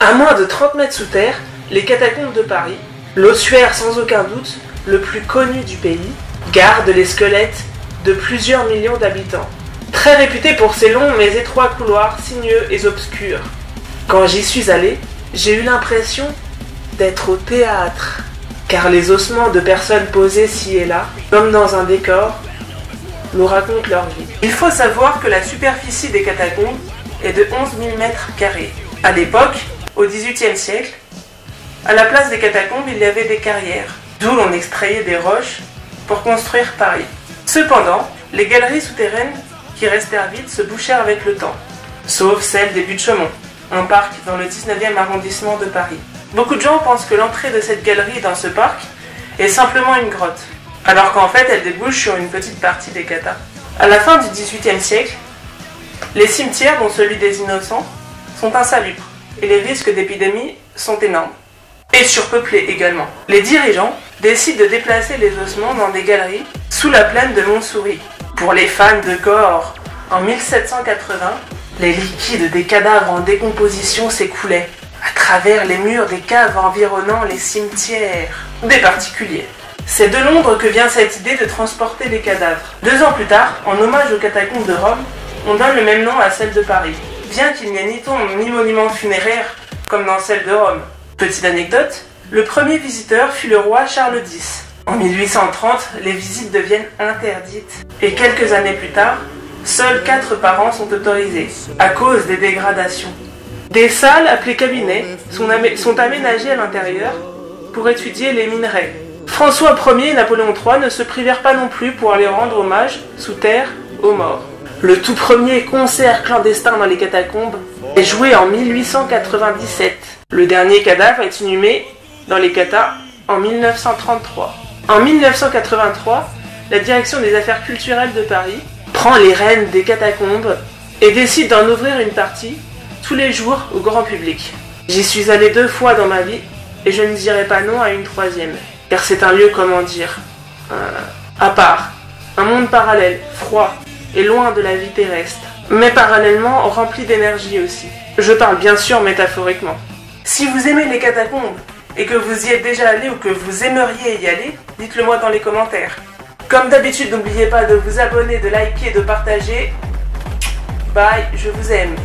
À moins de 30 mètres sous terre, les catacombes de Paris, l'ossuaire sans aucun doute le plus connu du pays, garde les squelettes de plusieurs millions d'habitants. Très réputé pour ses longs mais étroits couloirs sinueux et obscurs. Quand j'y suis allé, j'ai eu l'impression d'être au théâtre, car les ossements de personnes posées ci et là, comme dans un décor, nous racontent leur vie. Il faut savoir que la superficie des catacombes est de 11 000 mètres carrés. À l'époque, au XVIIIe siècle, à la place des catacombes, il y avait des carrières, d'où l'on extrayait des roches pour construire Paris. Cependant, les galeries souterraines qui restèrent vides se bouchèrent avec le temps, sauf celle des Buttes-Chaumont, un parc dans le 19e arrondissement de Paris. Beaucoup de gens pensent que l'entrée de cette galerie dans ce parc est simplement une grotte, alors qu'en fait elle débouche sur une petite partie des catas. À la fin du XVIIIe siècle, les cimetières, dont celui des Innocents, sont insalubres et les risques d'épidémie sont énormes, et surpeuplés également. Les dirigeants décident de déplacer les ossements dans des galeries sous la plaine de Montsouris. Pour les fans de gore, en 1780, les liquides des cadavres en décomposition s'écoulaient à travers les murs des caves environnant les cimetières des particuliers. C'est de Londres que vient cette idée de transporter les cadavres. 2 ans plus tard, en hommage aux catacombes de Rome, on donne le même nom à celle de Paris, bien qu'il n'y ait ni tombe ni monument funéraire comme dans celle de Rome. Petite anecdote, le premier visiteur fut le roi Charles X. En 1830, les visites deviennent interdites. Et quelques années plus tard, seuls 4 par an sont autorisés, à cause des dégradations. Des salles appelées cabinets sont aménagées à l'intérieur pour étudier les minerais. François Ier et Napoléon III ne se privèrent pas non plus pour aller rendre hommage, sous terre, aux morts. Le tout premier concert clandestin dans les catacombes est joué en 1897. Le dernier cadavre est inhumé dans les catas en 1933. En 1983, la direction des affaires culturelles de Paris prend les rênes des catacombes et décide d'en ouvrir une partie tous les jours au grand public. J'y suis allé 2 fois dans ma vie et je ne dirai pas non à une 3e, car c'est un lieu, comment dire, à part, un monde parallèle, froid et loin de la vie terrestre, mais parallèlement rempli d'énergie aussi. Je parle bien sûr métaphoriquement. Si vous aimez les catacombes et que vous y êtes déjà allé ou que vous aimeriez y aller, dites-le moi dans les commentaires. Comme d'habitude, n'oubliez pas de vous abonner, de liker, de partager. Bye, je vous aime.